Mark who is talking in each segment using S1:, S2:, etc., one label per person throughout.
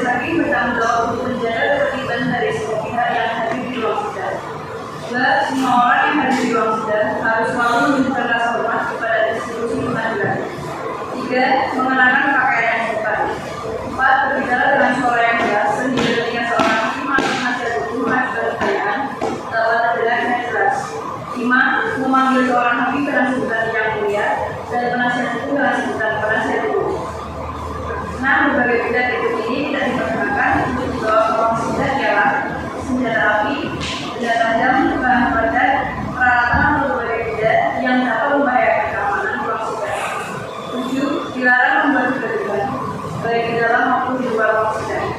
S1: majelis hakim bertanggung jawab untuk menjaga ketertiban dari semua pihak yang hadir di ruang sidang. 2. Semua orang yang hadir di ruang sidang harus selalu menunjukkan rasa hormat kepada institusi pengadilan. 3. Mengenakan pakaian yang sopan. 4. Berbicara dengan suara yang keras sehingga ketika seorang hakim atau penasihat hukum mengajukan pertanyaan dapat terdengar dengan jelas. 5. Memanggil seorang hakim dengan sebutan yang mulia dan penasihat hukum dengan sebutan penasihat hukum. 6. Berbagai bidang berikut ini tidak diperkenankan untuk dibawa ke ruang sidang ialah senjata api, benda tajam, bahan peledak, peralatan atau berbagai bidang yang dapat membahayakan keamanan ruang sidang. 7. Dilarang membuat kegaduhan, baik di dalam maupun di luar ruang sidang.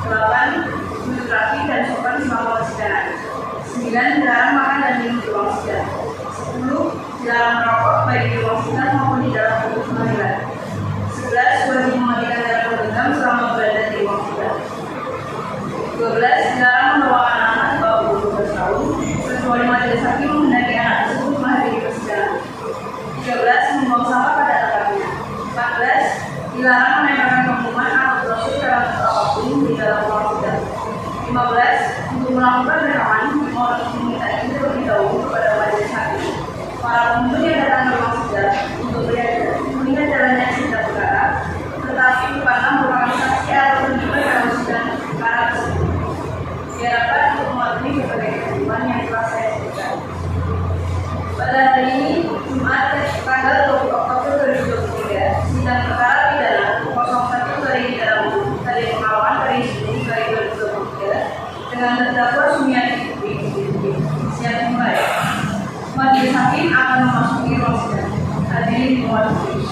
S1: 8. Duduk rapi dan sopan selama persidangan. 9. Dilarang makan dan minum di ruang sidang. 10. Dilarang merokok baik di ruang sidang maupun di dalam gedung pengadilan. 11. Wajib mematikan layar genggam selama berada di ruang sidang. 12. Dilarang membawa anak-anak di bawah umur 12 tahun kecuali majelis hakim menghendaki anak tersebut menghadiri persidangan. 13. Membuang sampah pada tempatnya. 14. Dilarang menempelkan pengumuman atau brosur dalam bentuk apapun di dalam ruang sidang. 15. Untuk melakukan rekaman, mohon meminta izin terlebih dahulu kepada majelis hakim. Para pengunjung yang datang ke ruang sidang untuk melihat jalannya sidang perkara, tetapi bukanlah merupakan saksi atau terlibat dalam sidang perkara tersebut. Diharapkan untuk mematuhi berbagai ketentuan yang telah saya sebutkan. Pada hari ini, Jumat, tanggal 20 Oktober 2023, sidang perkara pidana 01 dari pengawalan dari Juni 2023 dengan terdakwa Sumiati siap dimulai. Majelis hakim akan memasuki ruang sidang. Hadirin mohon diri.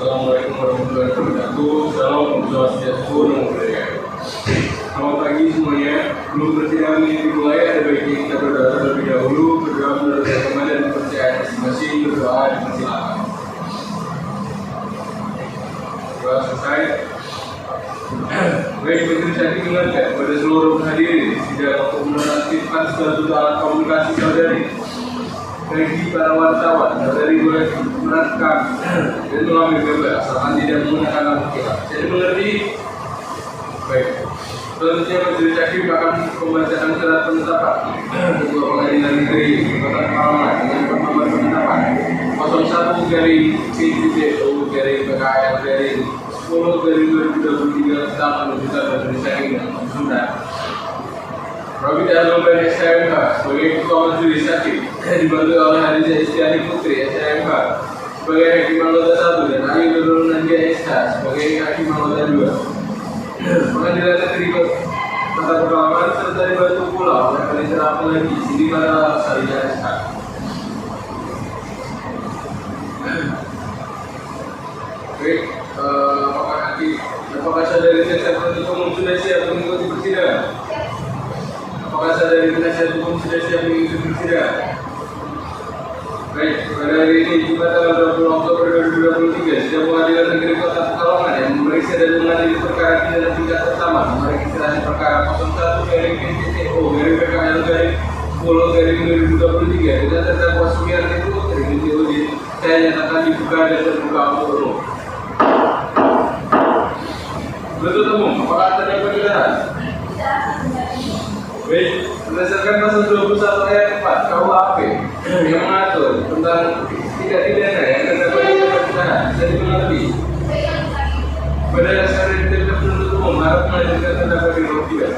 S2: Assalamualaikum warahmatullahi wabarakatuh. Salam swastiastu, namo buddhaya. Selamat pagi semuanya. Sebelum persidangan ini dimulai, ada baiknya kita berdoa terlebih dahulu, berdoa menurut agama dan kepercayaan masing-masing, berdoa dipersilakan. Doa selesai. Baik, majelis hakim mengingatkan kepada seluruh hadirin sidang untuk menonaktifkan suatu alat komunikasi saudari. Bagi para wartawan, saudari boleh merekam dan mengambil gambar asalkan tidak menggunakan lampu kilat. Jadi mengerti? Baik. Selanjutnya majelis hakim akan membacaan surat penetapan Ketua Pengadilan Negeri Kota Pekalongan dengan nomor penetapan 01-PKL-10-PKL-10-2023 tentang penuntutan majelis hakim yang sudah. Robby Dahlan SMK sebagai Ketua Majelis Hakim dibantu oleh Hadiza Istiani Putri SMK sebagai Hakim Anggota 1 dan Ali Nurul Nadia SH sebagai Hakim Anggota 2. Pengadilan Negeri Kota Pekalongan serta dibantu pula oleh Panitera Apalagi Sidi Mara Sarina SH. Baik, apakah saudari penasihat hukum sudah siap mengikuti persidangan? Apakah saudari penasihat hukum sudah siap mengikuti persidangan? Baik, pada hari ini Jumat tanggal 20 Oktober 2023, sidang Pengadilan Negeri Kota Pekalongan yang memeriksa dan mengadili perkara pidana tingkat pertama nomor registrasi perkara 01-PTO-PKL-10-2023 dengan terdakwa Sumiati Putri binti Udin saya nyatakan dibuka dan terbuka untuk umum. Penuntut umum, apakah terdakwa ditahan? Baik, berdasarkan pasal 21 ayat 4 KUHP yang mengatur tentang tindak pidana yang terdakwa ditahan, jadi mengerti. Pada dasarnya ditentang penuntut umum harus melanjutkan terdakwa di ruang sidang.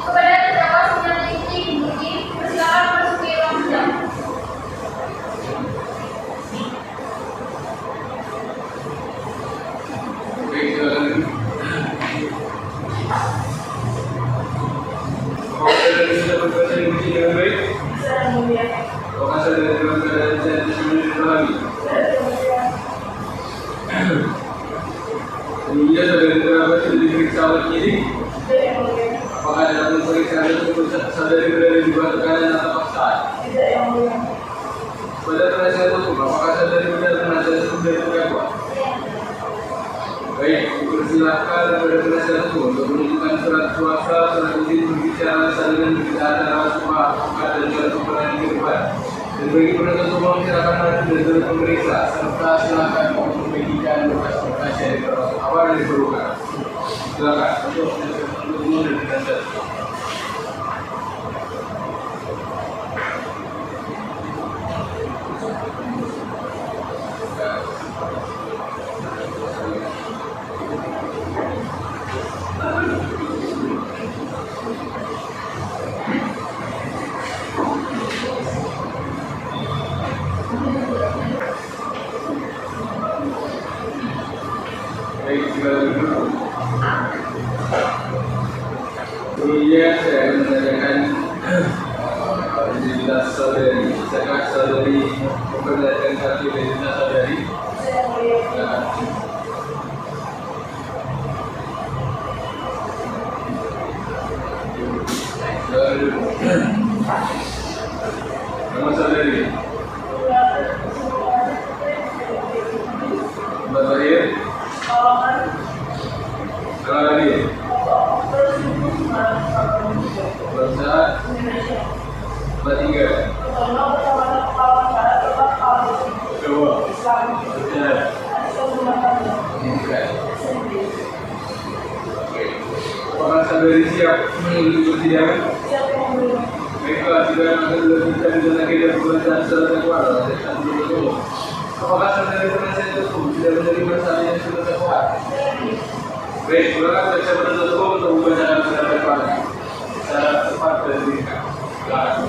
S1: Kepada terdakwa Sumiati Putri binti persilakan memasuki ruang sidang.
S2: Baik, silakan. Apakah saudara sudah berkuasa di masjid dengan baik? Apakah saudara dalam keadaan sehat dan rohani? Sebelumnya saudara terdakwa sudah diperiksa oleh penyidik? Apakah dalam pemeriksaan tersebut saudari berada di bawah tekanan atau paksaan? Kepada penasihat hukum, apakah saudari benar penasihat hukum dari terdakwa? Baik, dipersilakan kepada penasihat hukum untuk menunjukkan surat kuasa, surat izin berbicara, salinan berita acara, sumpah, advokat, dan surat keterangan ke depan. Dan bagi penuntut umum silakan maju dan turut memeriksa, serta silakan untuk membagikan berkas-berkas yang diperlukan. Apa yang diperlukan? Silakan untuk penuntut umum dan penasihat hukum. Baik, segala dulu. Kemudian saya akan menanyakan identitas saudari. Bisakah saudari memperlihatkan kartu identitas saudari? Segala dulu. Nama saudari? Tempat lahir? Kalau lagi? Bangsa? Tempat tinggal? Jawa? Apakah saudari siap menuju persidangan? Baiklah, sudah sudah bisa didengar dan pemeriksaan secara terkuat. Apakah saudari penasihat hukum sudah menerima saran yang sudah terkuat? Baik, silakan baca penuntut umum untuk membacakan secara tepat, secara tepat dan ringkas. Silakan.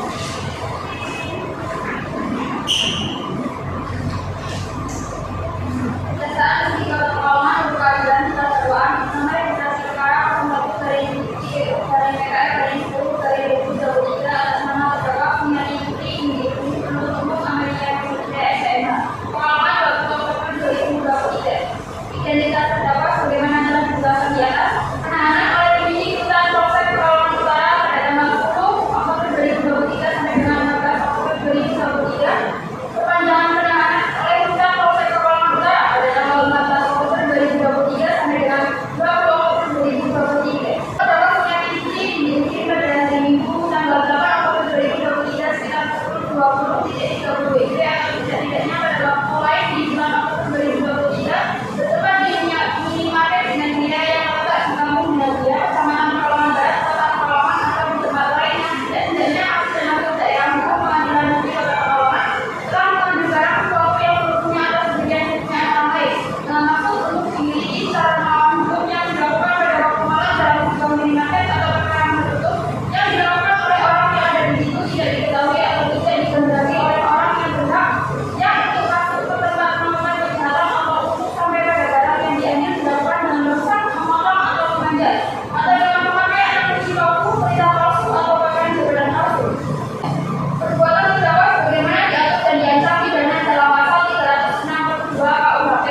S1: Pemeriksaan ketika pertolongan berkeadilan dakwaan mengenai berkas perkara pembaku dari PKR dari 10 dari 2023 atas nama terdakwa Punyani Putri Inggris penuntut umum Amerika Putri SMH. Pengalaman 2023. Identitas terdakwa sebagaimana telah dijelaskan di atas. Penahanan oleh penyidik rutan Polsek Pekalongan Utara pada tanggal 10 Oktober 2023 sampai dengan 14 Oktober 2023. Perpanjangan penahanan oleh rutan Polsek Pekalongan Utara pada tanggal 14 Oktober 2023 sampai dengan 20 Oktober 2023. Terdakwa Punyani Putri dikirim pada hari Minggu tanggal 8 Oktober 2023 sekitar pukul 20.30 WIB atau tidak-tidaknya pada waktu lain di bulan Oktober 2023 bertempat di minimarket dengan nilai yang terletak di Kampung Nadia, Kecamatan Pekalongan Barat, Kota Pekalongan atau di tempat lain yang tidak-tidaknya masuk termasuk daerah hukum Pengadilan Negeri Kota Pekalongan telah mengambil barang sesuatu yang berhubungnya atas sebagian hubungan orang lain dengan maksud untuk dimiliki secara melawan hukum yang dilakukan pada waktu malam dalam sebuah minimarket atau perkara tertutup yang dilakukan oleh orang yang ada di situ tidak diketahui atau tidak dikehendaki oleh orang yang berhak yang untuk masuk ke tempat melakukan kejahatan atau untuk sampai pada barang yang diambil dilakukan dengan merusak, memotong atau memanjat atau dengan memakai alat besi palsu, perintah palsu atau pakaian jabatan palsu. Perbuatan terdakwa sebagaimana diatur dan diancam pidana dalam pasal 362 KUHP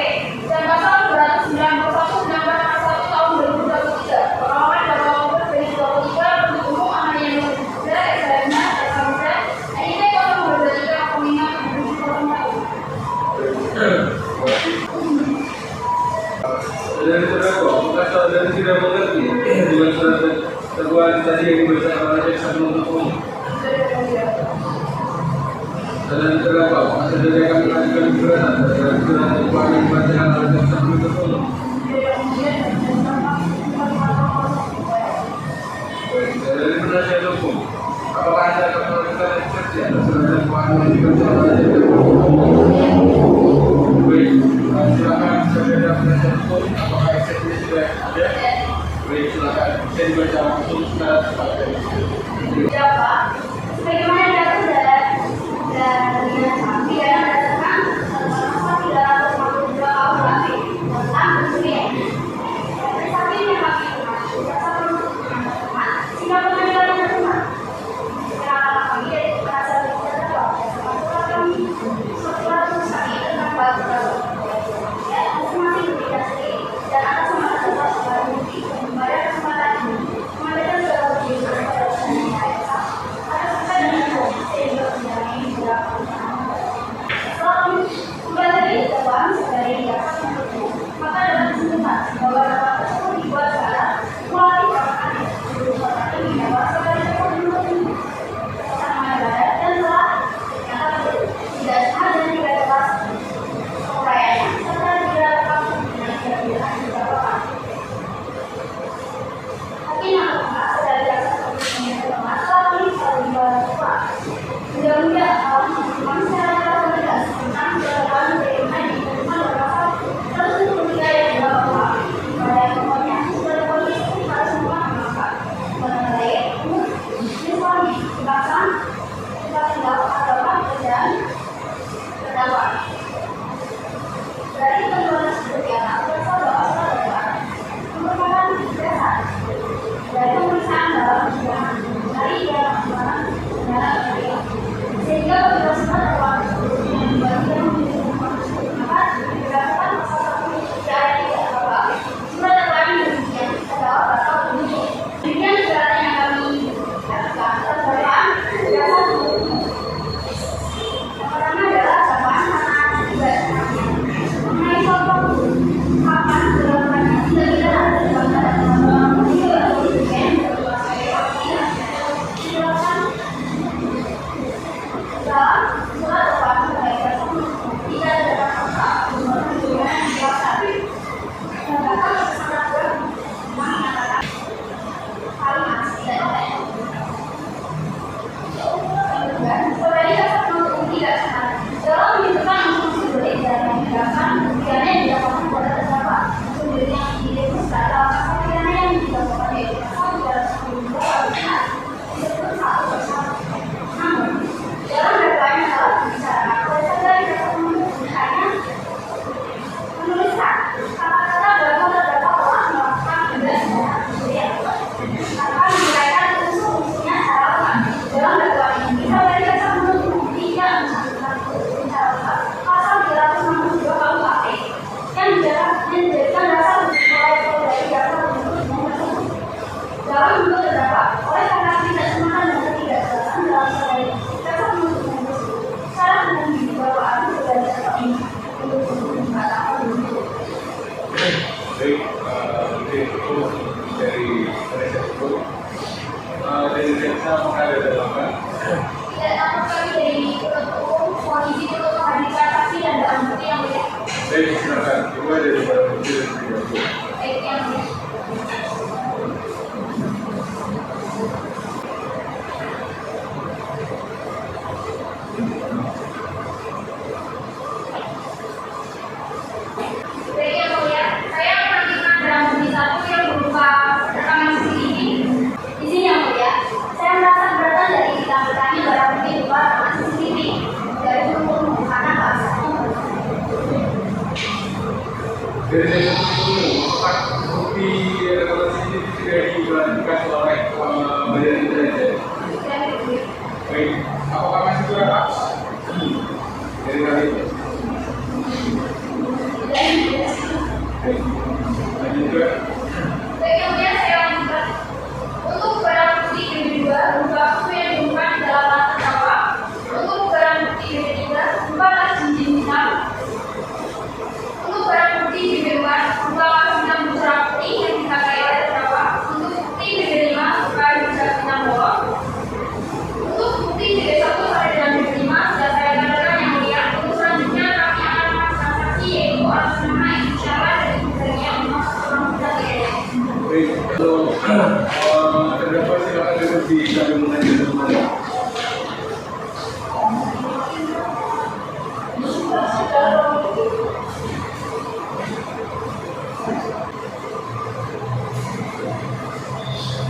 S1: dan pasal 291 Undang-Undang Nomor 1 Tahun 2023. Pengalaman pada Oktober 2023 penuntut umum Amalia Nur Muda, SMH, SMK, NIT 023 Kominat 2021.
S2: Saudari terdakwa, apakah saudari tidak mengerti dengan surat dakwaan tadi yang dibacakan oleh jaksa penuntut umum? Saudari terdakwa, apakah saudari akan mengajukan keberatan terhadap surat dakwaan yang dibacakan oleh jaksa penuntut umum? Baik, saudari penasihat hukum, apakah anda akan melakukan eksepsi atas surat dakwaan yang dibacakan oleh jaksa penuntut umum? Baik, silakan saudari penasihat hukum, apakah eksepsi sudah ada? Baik, silakan bisa dibaca langsung secara cepat.
S1: Siapa? Sebagaimana diatur dan saksi dalam berdasarkan pasal 352 KUHP tentang perjudian. Saksi yang kami informasi dasar penuntut jika pengadilan menerima keterangan kami dari penasihat hukum terdakwa surat kami surat saksi tentang batu ya informasi publikasi dan atas nama terdakwa sebagai bukti pada kesempatan ini menyampaikan surat uji kepada
S2: Dari jaksa apakah ada tanggapan?
S1: Tidak dapat kami dari polisi untuk menghadirkan saksi dan barang bukti yang mulia.
S2: Baik, silakan. Coba dari barang bukti dan video.
S1: Baik, yang mulia. Baik, yang mulia. Saya menerima barang bukti satu yang berupa rekaman CCTV. Di sini yang mulia, saya merasa keberatan dari ditampilkannya barang bukti berupa rekaman CCTV dari hukum karena bahasanya.
S2: Dari jaksa apakah bukti rekaman CCTV tidak diklarifikasi oleh badan intelijen? Baik, apakah masih kurang Pak? Dari hal itu. Baik, lanjut ke.
S1: Baik, yang mulia, saya lanjutkan. Untuk barang bukti kedua berupa buku yang diumumkan di dalam latar terdakwa. Untuk barang bukti ketiga berupa tas cincin hitam. Untuk barang bukti kedua berupa sidang busra putih yang dipakai oleh terdakwa. Untuk bukti kelima berupa busra hitam bolong. Untuk bukti satu sampai dengan kelima sudah saya katakan yang mulia. Untuk selanjutnya kami akan memasukkan saksi yaitu atas nama insyaallah dari ibunya Mas Orang Muda Tidak.
S2: Baik, kalau terdakwa silakan duduk di kami mengajukan kembali.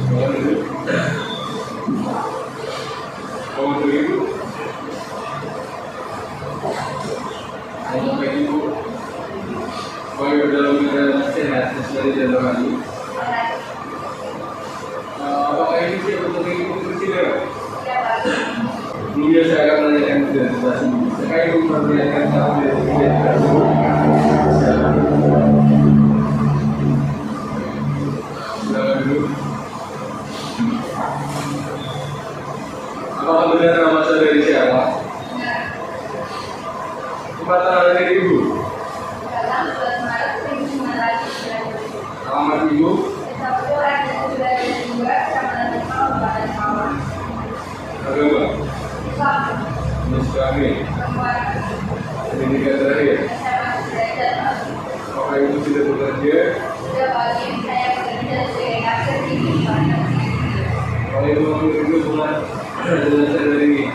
S2: Mohon duduk. Mohon duduk Ibu. Mohon baik Ibu. Baik, dalam keadaan sehat sesuai dalam hal ini. Apakah ini siap untuk mengikuti persidangan? Sebelumnya saya akan menanyakan identitas Ibu. Saya ingin memperlihatkan satu identitas Ibu. Silakan duduk. Apakah benar nama saudari siapa? Tempatan ada di Ibu. Alamat Ibu. Agama. Islam. Pendidikan terakhir. Apakah Ibu sudah bekerja? Kalau Ibu mengambil video dengan saudari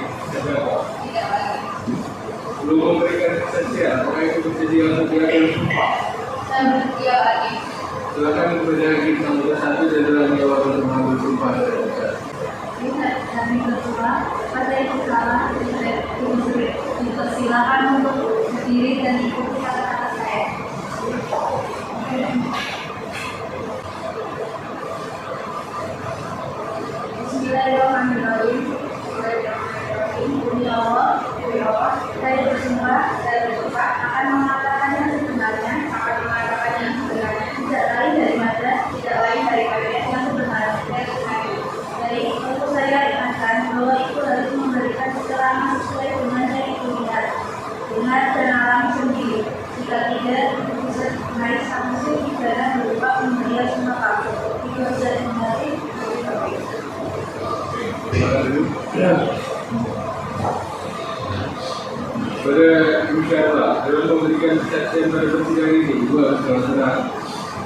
S2: pada bicara dalam memberikan kesaksian pada persidangan ini, dua saudara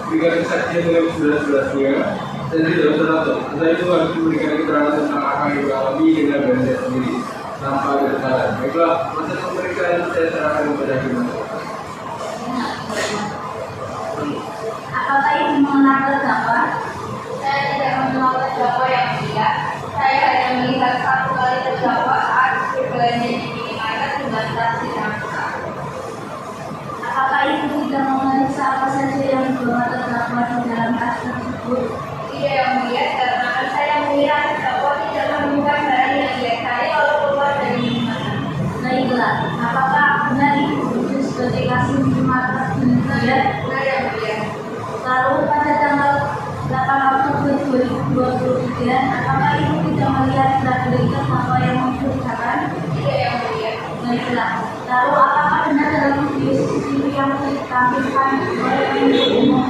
S2: berikan kesaksian dengan sebelas-belasnya dan tidak usah takut. Setelah itu harus memberikan keterangan tentang apa yang dialami dengan Anda sendiri tanpa ada kesalahan. Baiklah, proses pemeriksaan saya serahkan kepada kita.
S3: Apakah ini mengenal terdakwa? Saya tidak mengenal terdakwa yang mulia. Saya hanya melihat satu kali terdakwa saat berbelanja di minimarket dengan tas yang besar. Apakah itu tidak memeriksa apa saja yang dibawa terdakwa di dalam tas tersebut? Tidak yang mulia, karena saya melihat terdakwa tidak menemukan barang yang dilihat kalau keluar dari minimarket. Baiklah, apakah benar itu sebagai kasih minimarket benar? Benar yang mulia. Lalu pada tanggal 8 Oktober 2023, apakah ibu tidak melihat gerak-gerik terdakwa yang mencurigakan? Tidak yang mulia. Baiklah. Lalu apakah benar dalam video CCTV yang ditampilkan oleh penyidik umum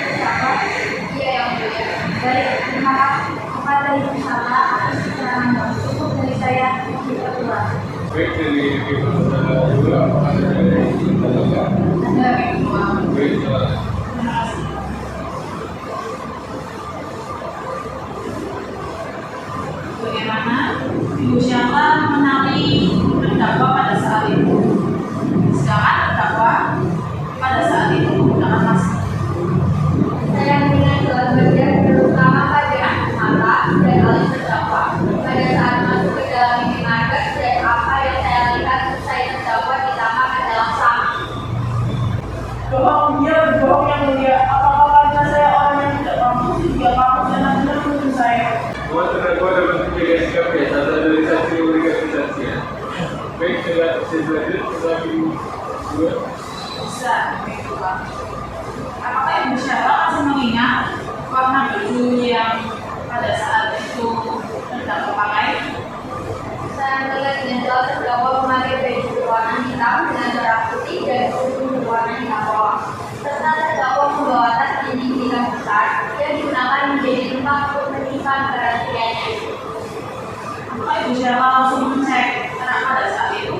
S3: terdakwa? Iya yang mulia. Baik, terima kasih kepada Ibu Sala atas keterangan yang cukup dari saya di ketua.
S2: Baik, dari kita juga ada dari kita juga.
S1: Ada ketua.
S2: Baik, silakan.
S1: Terima kasih. Bagaimana Ibu Syahla mengenali terdakwa pada saat itu? Sedangkan terdakwa pada saat itu menggunakan masker.
S3: Saya melihat dalam bagian terutama pada mata dan alis terdakwa pada saat masuk ke dalam minimarket, dan apa yang saya lihat usai terdakwa ditambah adalah sama.
S1: Bohong yang mulia. Apakah karena saya orang yang tidak mampu sehingga kamu benar-benar menuduh saya?
S2: Semua terdakwa dapat menjaga sikap ya, salah satu dari saksi yang memberikan kesaksian. Baik, saya selanjutnya kita dua.
S1: Bisa, begitu Pak. Apakah Ibu Syahla masih mengingat warna baju yang pada saat itu terdakwa pakai?
S3: Saya melihat dengan jelas terdakwa memakai baju berwarna hitam dengan merah putih dan kerudung berwarna hitam polos. Serta terdakwa membawa tas dinding hitam besar yang digunakan menjadi tempat untuk menyimpan barang buktinya.
S1: Apakah Ibu Syahla langsung mengecek anak pada saat itu?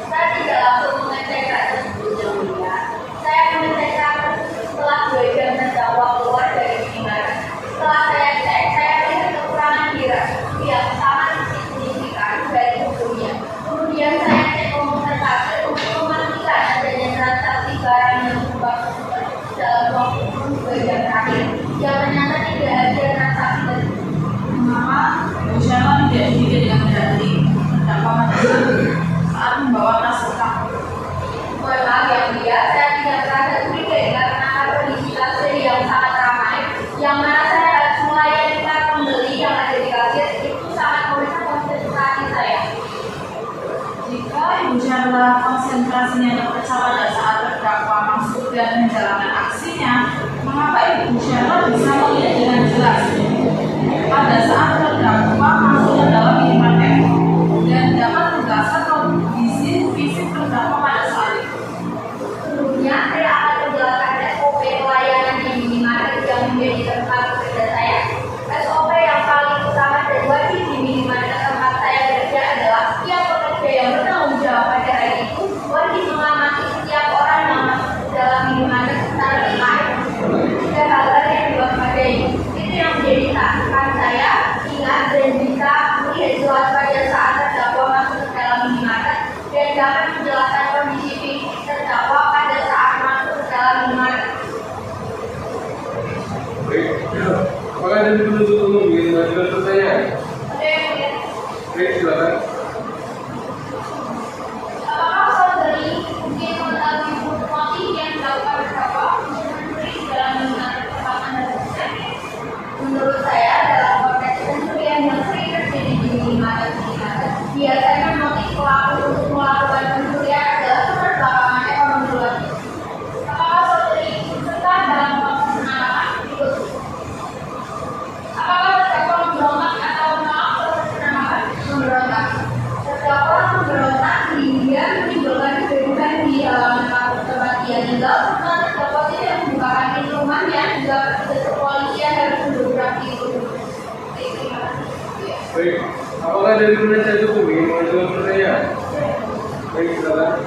S3: Saya tidak langsung mengecek saat tersebut yang mulia. Saya mengecek saat tersebut setelah 2 jam terdakwa keluar dari minimarket. Setelah saya cek, saya melihat kekurangan di yang sangat signifikan dari bukunya. Kemudian saya cek komputer kasir untuk memastikan adanya transaksi barang yang berubah dalam waktu 2 jam terakhir. Yang ternyata tidak ada transaksi tersebut.
S1: Mengapa Ibu Syahla tidak curiga dengan berarti terdakwa pada saat membawa tas lengkap?
S3: Mohon maaf yang mulia, saya tidak merasa curiga karena kondisi kasir yang sangat ramai, yang mana saya harus melayani para pembeli yang ada di kasir itu sangat merusak konsentrasi saya.
S1: Jika Ibu Syahla konsentrasinya terpecah pada saat terdakwa masuk dan menjalankan aksinya, mengapa Ibu Syahla bisa melihat dengan jelas pada saat terdakwa masuk ke dalam minimarket dan dapat menjelaskan kondisi fisik terdakwa pada saat itu?
S3: Sebelumnya, saya akan menjelaskan SOP pelayanan di minimarket yang menjadi tempat bekerja saya. SOP yang paling utama dan wajib di minimarket tempat saya bekerja adalah setiap pekerja yang bertanggung jawab pada hari itu wajib mengamati setiap orang yang masuk ke dalam minimarket secara baik. Tiga hal yang diwaspadai. Itu yang menjadi catatan saya, ingat dan bisa melihat jelas pada saat terdakwa masuk ke dalam minimarket dan dapat menjelaskan kondisi fisik terdakwa pada saat masuk ke dalam minimarket.
S2: Baik, apakah ada penuntut umum ingin mengajukan pertanyaan?
S3: Oke, kemudian,
S2: Baik, silakan.
S3: apakah saudari mungkin mengetahui motif yang dilakukan terdakwa untuk mencuri di dalam minimarket tempat Anda bekerja? Menurut saya, dalam konteks pencurian yang sering terjadi di minimarket, biasanya motif pelaku untuk melakukan pencurian adalah keterbelakangan ekonomi luar biasa. Apakah saudari ikut serta dalam proses penangkapan berikut? Apakah terdakwa memberontak atau menolak proses penangkapan? Memberontak. Terdakwa memberontak hingga menimbulkan kegaduhan di halaman kampus tempat dia tinggal, serta terdakwa tidak membukakan pintu rumahnya hingga petugas kepolisian harus mendobrak pintu. Terima kasih.
S2: Baik, Apakah dari bulan saya cukup ingin mengajukan pertanyaan? Baik, silakan.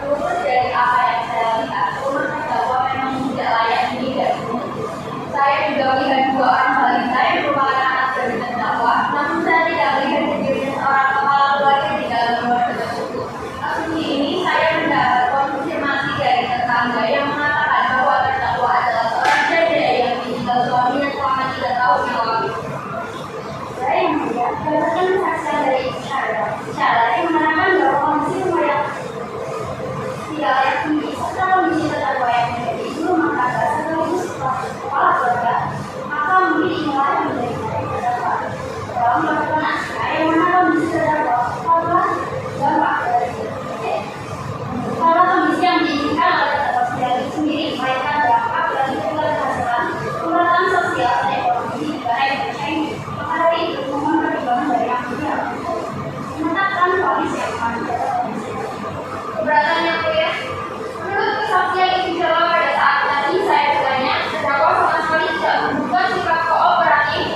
S3: Luput dari apa yang saya lihat, rumah terdakwa memang tidak layak dihidup. Saya juga melihat dua orang balita yang merupakan anak dari terdakwa, namun saya tidak melihat kejadian seorang kepala keluarga di dalam keluarga tersebut. Asumsi ini saya mendapat konfirmasi dari tetangga yang mengatakan bahwa terdakwa adalah seorang janda yang ditinggal suaminya selama 3 tahun yang lalu. Saya yang melihat berdasarkan kesaksian dari isyarat yang menerangkan bahwa kondisi rumah yang tidak layak tinggi serta kondisi terdakwa yang menjadi ibu rumah tangga sekaligus kepala keluarga, maka mungkin inilah yang menjadi terdakwa dalam melakukan aksinya yang mana kondisi terdakwa korban dampak dari kalau kondisi yang diinginkan oleh terdakwa sendiri melainkan dampak dari keberhasilan pemerataan sosial dan ekonomi di negara Indonesia ini, maka dari itu mohon pertimbangan dari yang mulia menetapkan vonis yang akan keberatan yang mulia. Menurut kesaksian ibu Jawa pada saat tadi saya bertanya, terdakwa sama sekali tidak menunjukkan sikap kooperatif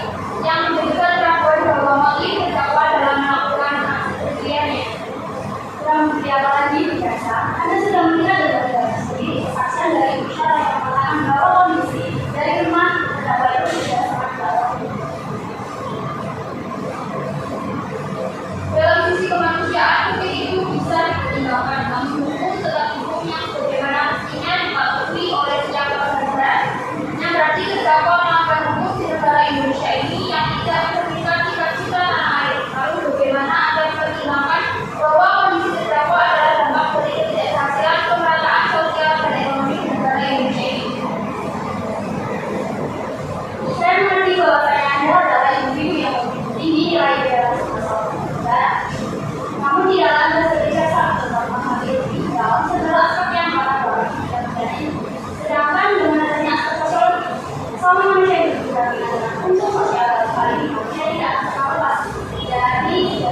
S3: yang menunjukkan pengakuan bahwa motif terdakwa dalam melakukan aksi perjudiannya. Kurang bukti apa lagi biasa, Anda sudah melihat dari sendiri kesaksian dari ibu Jawa yang mengatakan bahwa kondisi dari rumah terdakwa itu tidak sangat baik. Dalam sisi kemanusiaan, mungkin itu bisa dipertimbangkan, namun hukum tetap hukum yang sebagaimana mestinya dipatuhi oleh setiap negara. Yang berarti terdakwa melakukan hukum di negara Indonesia ini yang tidak mencerminkan cita-cita tanah air. Lalu bagaimana Anda mempertimbangkan bahwa kondisi terdakwa adalah dampak dari ketidakberhasilan pemerataan sosial dan ekonomi di negara Indonesia ini? Saya mengerti bahwa Anda adalah individu yang tinggi nilai idealisme negara. Namun tidak lantas ketika saat tentang mengambil dalam segala aspek yang beragam dan ini. Sedangkan dengan adanya aspek sosiologi, selama manusia hidup dengan unsur sosial dalam hal ini, manusia tidak akan terlepas dari kejahatan manusia.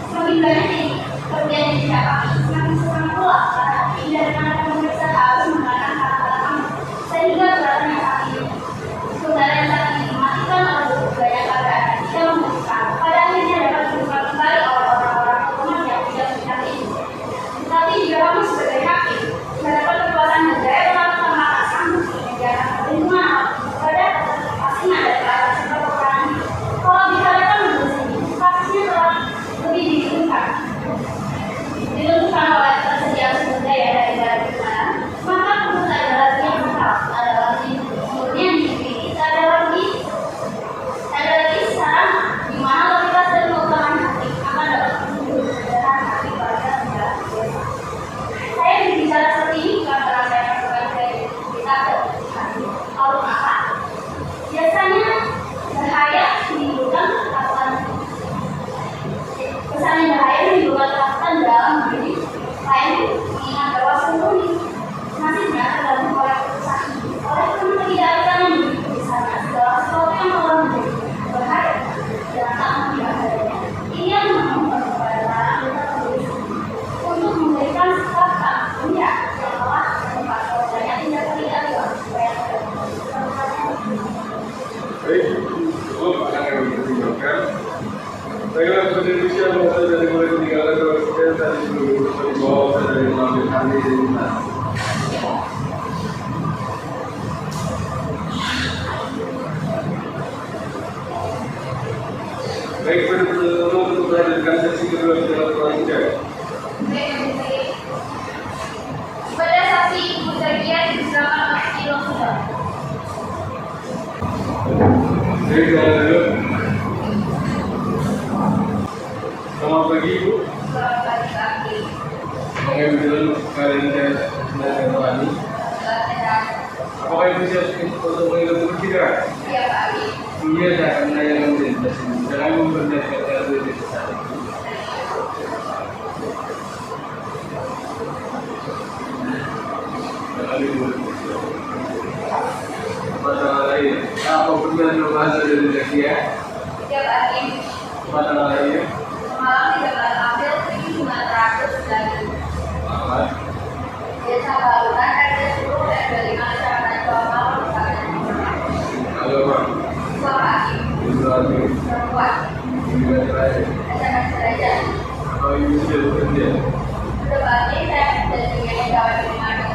S3: Semakin banyak ini kemudian didapati, semakin sering pula karena tidak dengan pemeriksa harus menggunakan kata-kata kamu. Sehingga beratnya saat ini, sebenarnya saat ini dimatikan oleh banyak keadaan tidak membutuhkan. Pada akhirnya dapat dibuka kembali oleh orang-orang hukuman yang tidak mencari itu. Tetapi jika kamu sebagai hakim mendapat kekuatan dan daya melakukan hak sanggup menyediakan perlindungan kepada pastinya dari atas peperangan itu. Kalau bicarakan menurut sini, kasusnya telah lebih ditentukan oleh tersediaan sumber daya dari mana, maka menurut adalah yang masalah adalah kemudian dimiliki ada lagi saran di mana otoritas dan keutamaan hakim akan dapat menunjuk kesadaran hakim pada negara. Saya berbicara seperti ini bukan karena saya sebagai kita hakim. Lalu apa? Biasanya bahaya menimbulkan ketakutan. Kesannya bahaya menimbulkan ketakutan dalam diri lain mengingat bahwa seluruh nasibnya tergantung oleh keputusan ini. Oleh karena ketidakadilan yang begitu besarnya, segala sesuatu yang telah menjadi berbahaya dan tak membahayanya. Ini yang menemukan kepada para anggota polisi untuk memberikan sikap tak punya yang telah menimpa banyak tindak ketidakadilan supaya tidak
S2: Baik, cukup akan kami pertimbangkan. Baiklah, seperti Indonesia bahasa dari mulai meninggalkan kewajiban tadi sebelum dibawa dari mengambil hari dan dinas. Baik, pada pertama untuk menghadirkan sesi kedua dalam pertanyaan.
S3: pada saksi ibu Zakia diserahkan oleh Kilo Sudah.
S2: Baik, jalan dulu. Selamat pagi, Ibu.
S3: Selamat pagi.
S2: Mengambil kali ini saya Tani. Apakah Ibu siap untuk mengikuti persidangan?
S3: Iya, Pak Ali.
S2: Iya, saya akan menanyakan identitas ini. Jangan memperlihatkan kartu identitas. Masalah lain. Apa perbedaan bahasa dari Zakia?
S3: Iya, Pak Ali.
S2: Masalah lain.
S3: Semalam 13 April, Tri Sumatera
S2: bekerja?
S3: Berbagi saya dan juga pegawai minimarket.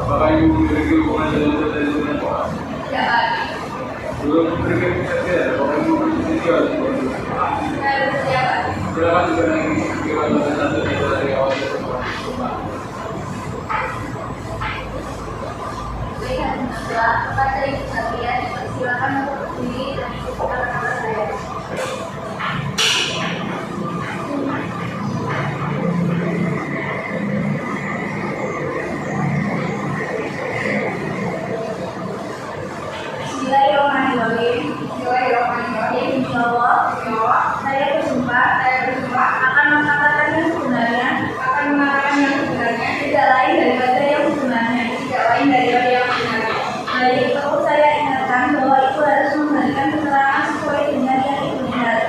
S2: Apakah ibu memiliki hubungan dengan dari Tiongkok?
S3: Tidak bagi.
S2: Belum memberikan kerja, apakah ibu bersedia?
S3: Saya bersedia bagi.
S2: Silakan juga lagi bagaimana satu dari awal semua.
S3: Berikan setelah kepada ibu saya dipersilakan untuk berdiri dan ikut kata-kata saya.
S1: Bismillahirrahmanirrahim. Demi Allah, saya bersumpah akan mengatakan yang sebenarnya, tidak lain daripada yang sebenarnya. Baik, perlu saya ingatkan bahwa itu harus memberikan keterangan sesuai dengan yang didengar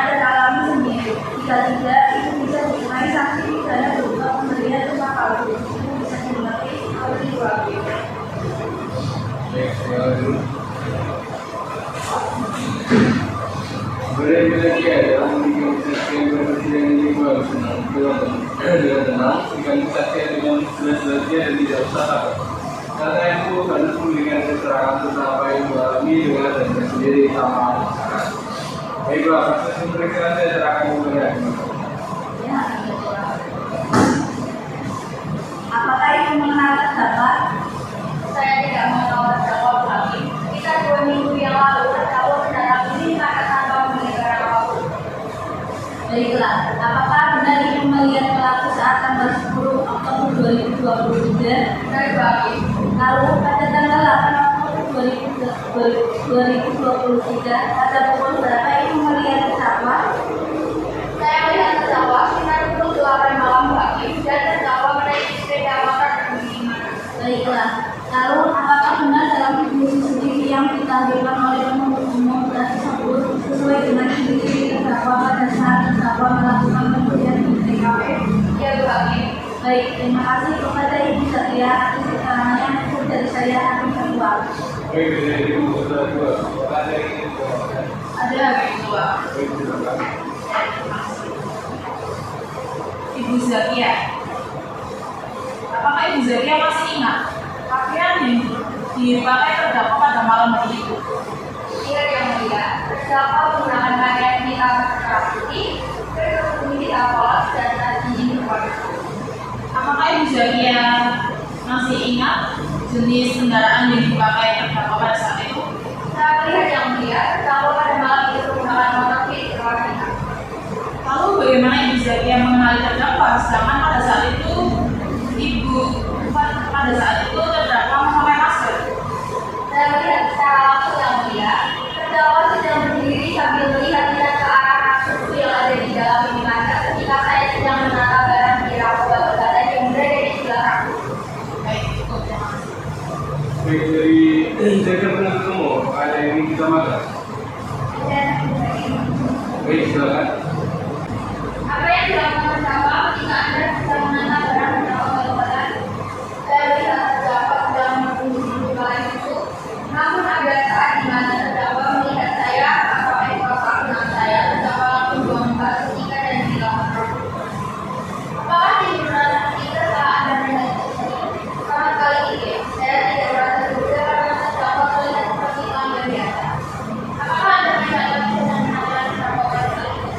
S1: dan alami sendiri. Jika tidak, itu bisa dikenai sanksi pidana berupa pemberian rumah palsu. Itu bisa dimengerti atau diwakili.
S2: Baik, dulu. Sebenarnya dalam memiliki saksian berpercaya ini bagus dengan tenang, jika saksian dengan jelas-jelasnya dan tidak usah takut. Karena itu harus memberikan keterangan tentang apa yang dialami dengan dan sendiri sama masyarakat. Baiklah, proses pemeriksaan saya serahkan kepada
S1: Ya, apakah itu mengenal terdakwa?
S3: Saya tidak mengenal terdakwa lagi. Kita 2 minggu yang lalu terdakwa mendatangi minimarket tanpa mendengar apapun.
S1: Baiklah, apakah benar itu melihat pelaku saat tanggal 10 Oktober 2023?
S3: Saya bagi.
S1: Lalu pada tanggal 8 Oktober 2023 pada pukul berapa itu melihat terdakwa?
S3: Saya melihat terdakwa sekitar pukul 8 malam pagi dan terdakwa menaiki sepeda motor dan minimarket.
S1: Baiklah, lalu apakah benar dalam video CCTV yang ditampilkan oleh penuntut umum tersebut sesuai dengan ciri-ciri terdakwa pada saat terdakwa melakukan pemberian di TKP?
S3: Dia berbagi.
S1: Baik, terima kasih kepada Ibu Satria atas keterangannya. Cukup dari saya akan keluar.
S2: Baik, dari ibu sudah dua. Ada yang ingin jawabkan?
S1: Ada
S3: Kedua.
S2: Baik, silakan.
S1: Ibu Zakia. Apakah Ibu Zakia masih ingat pakaian yang dipakai terdakwa pada malam hari itu?
S3: Ingat yang mulia, terdakwa menggunakan pakaian hitam merah putih, berkerudung hitam polos dan anjing berwarna.
S1: Apakah Ibu Zakia masih ingat jenis kendaraan yang dipakai terdakwa pada saat itu?
S3: Saya melihat yang mulia, terdakwa pada malam itu menggunakan motor Fit berwarna hitam.
S1: Lalu bagaimana Ibu Zakia mengenali terdakwa sedangkan pada saat itu terdakwa memakai masker?
S3: Saya melihat secara langsung yang mulia, terdakwa sedang berdiri sambil melihat-lihat ke arah raksusu yang ada di dalam minimarket ketika saya sedang menata barang di rak obat-obatan yang berada di sebelah raksusu.
S1: Baik, cukup. Terima kasih.
S2: Baik, dari saya penuntut umum, ada yang ingin kita makan?
S3: Dan
S2: Baik, silakan.
S3: apa yang dilakukan terdakwa ketika Anda sedang menata barang di rak obat-obatan? Saya melihat terdakwa sedang menunggu di balai susu. Namun ada saat di mana terdakwa melihat saya atau ekor dengan saya, terdakwa langsung buang ketika dan bilang apakah di benar ketika saat Anda melihat itu? Sama sekali tidak. Saya tidak merasa tergoda karena terdakwa terlihat seperti pelanggan biasa. Apakah Anda melihat lagi dengan penampilan terdakwa pada saat itu?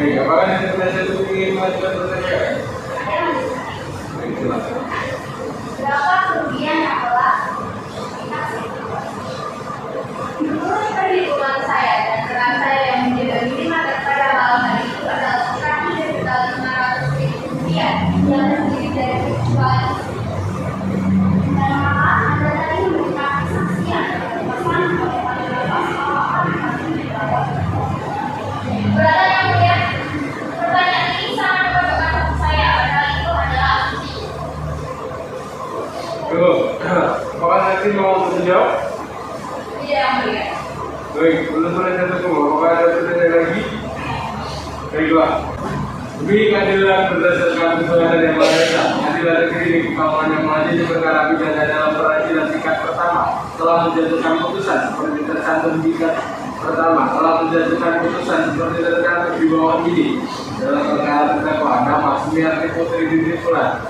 S2: Baik, apakah dari penasihat hukum ingin mengajukan pertanyaan? Baik, silakan.
S3: Berapa kerugian yang telah menurut perhitungan saya dan peran saya yang menjaga minimarket pada malam hari itu adalah Rp1.500.000 yang terdiri dari penjualan. Dan maka Anda tadi memberikan kesaksian pesan oleh Berada yang mulia, pertanyaan ini sangat berkaitan dengan saya, padahal itu adalah asumsi.
S2: Tunggu, apakah nanti mau menjawab?
S3: Tidak yang mulia.
S2: Baik, belum penasihat hukum, apakah ada pertanyaan lagi? Baiklah. Demi keadilan berdasarkan ketuhanan yang Maha Esa, pengadilan negeri di Pekalongan yang mengadili perkara pidana dalam peradilan tingkat pertama telah menjatuhkan putusan seperti tercantum di tingkat pertama telah menjatuhkan putusan seperti tercantum di bawah ini dalam perkara terdakwa nama Sumiarti Putri Binti Fulan.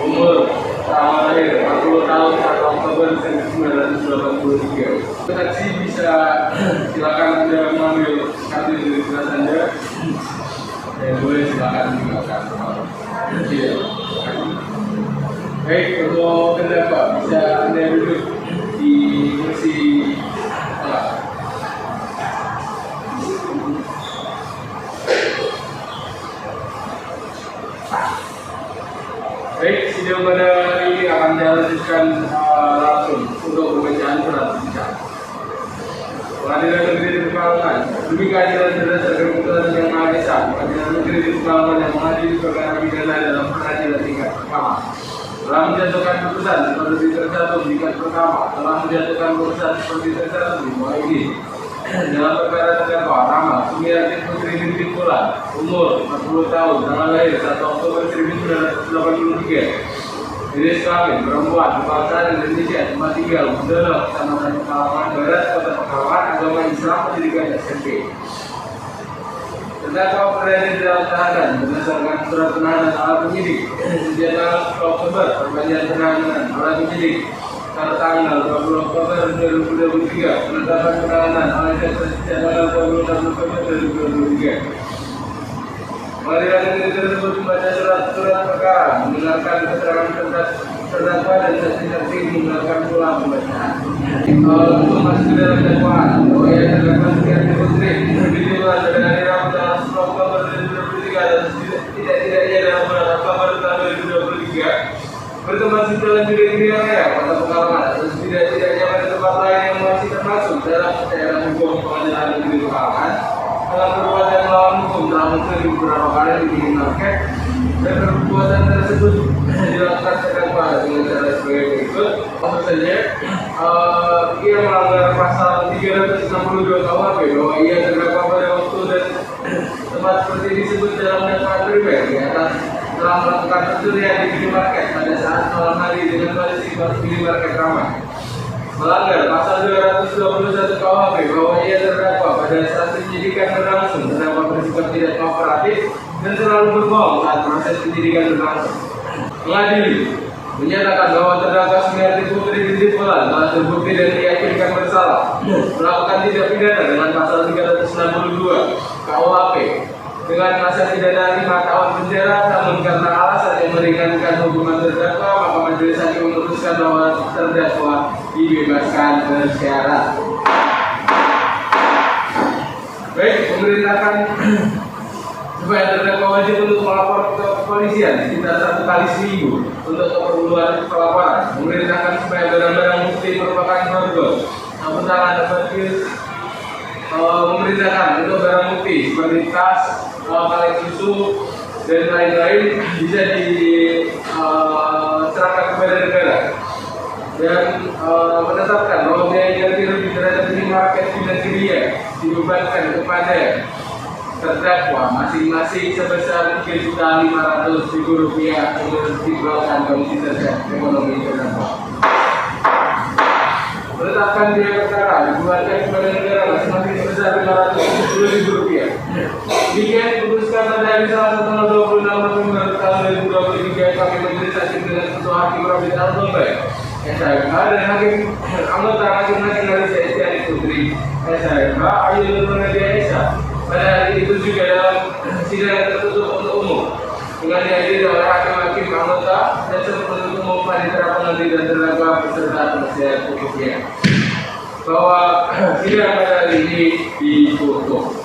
S2: Umur tahun lahir 40 tahun 1 Oktober 1983. Saksi bisa silakan Anda mengambil kartu identitas Anda. Boleh silakan digunakan. Iya. Baik, untuk terdakwa bisa Anda duduk di kursi tengah. Baik, sidang pada hari ini akan dilanjutkan langsung untuk pembacaan surat sidang. Pengadilan Negeri di Pekalongan, demi keadilan berdasarkan keputusan yang Maha Esa, Pengadilan Negeri di Pekalongan yang mengadili perkara pidana dalam peradilan tingkat pertama telah menjatuhkan putusan seperti tercantum di tingkat pertama telah menjatuhkan putusan seperti tercantum di bawah ini dalam perkara terdakwa nama Sumiarti Putri Binti Fulan, umur 40 tahun, tanggal lahir 1 Oktober 1983. Jenis kelamin perempuan, kepala Indonesia, tempat tinggal Mundono, Kecamatan Pekalongan Barat, Kota Pekalongan, agama Islam, pendidikan SMP. Terdakwa berada di dalam tahanan berdasarkan surat penahanan ala penyidik sejak tanggal 10 Oktober, perpanjangan penahanan ala penyidik pada tanggal 20 Oktober 2023, penetapan penahanan ala jaksa sejak tanggal 26 November 2023. Pengadilan negeri tersebut membaca surat perkara, mendengarkan keterangan terdakwa dan saksi-saksi mendengarkan pula pembacaan. Untuk masuk ke dalam dakwaan, bahwa ia terdakwa Sumiarti Putri Binti Fulan pada hari Rabu tanggal 10 Oktober 2023 dan tidak-tidaknya dalam bulan Oktober tahun 2023 berteman sejalan judi Raya Kota Pekalongan dan tidak-tidaknya pada tempat lain yang masih termasuk dalam daerah hukum Pengadilan Negeri Pekalongan dalam perbuatan melawan hukum telah mencuri beberapa kali di minimarket dan perbuatan tersebut dilakukan terdakwa dengan cara sebagai berikut. Maksud saja, ia melanggar pasal 362 KUHP bahwa ia terdakwa pada waktu dan tempat seperti disebut dalam dakwaan primer di atas telah melakukan pencurian di minimarket pada saat malam hari dengan kondisi minimarket ramai. Melanggar pasal 221 KUHP bahwa ia terdakwa pada saat penyidikan berlangsung terdakwa bersifat tidak kooperatif dan selalu berbohong saat proses penyidikan berlangsung. Mengadili menyatakan bahwa terdakwa Sumiarti Putri Binti Fulan telah terbukti dan diyakinkan bersalah melakukan tindak pidana dengan pasal 362 KUHP dengan masa pidana 5 tahun penjara, namun karena alasan yang meringankan hukuman terdakwa, maka majelis hakim memutuskan bahwa terdakwa dibebaskan bersyarat. Baik, memerintahkan supaya terdakwa wajib untuk melapor ke kepolisian sekitar 1 kali seminggu untuk keperluan pelaporan. Memerintahkan supaya barang-barang bukti merupakan borgol. Namun dapat memerintahkan untuk barang bukti seperti tas, kaleng susu dan lain-lain bisa diserahkan kepada negara dan menetapkan bahwa biaya ganti rugi terhadap minimarket di negerinya dibebankan kepada terdakwa masing-masing sebesar Rp3.500.000 untuk dikeluarkan Komisi Terkait Ekonomi terdakwa. Menetapkan biaya perkara dikeluarkan kepada negara masing-masing sebesar Rp570.000. Demikian diputuskan pada hari Selasa tanggal 26 November tahun 2023 kami majelis hakim dengan Ketua Hakim Robert Al-Bombai, SHMH dan Hakim anggota Hakim Nasional Istiani Putri, SHMH Ayu Nurmadi Aisyah, pada hari itu juga dalam sidang yang tertutup untuk umum dengan dihadiri oleh hakim-hakim anggota dan penuntut umum, panitera pengadil dan terdakwa beserta penasihat hukumnya, bahwa sidang pada hari ini ditutup.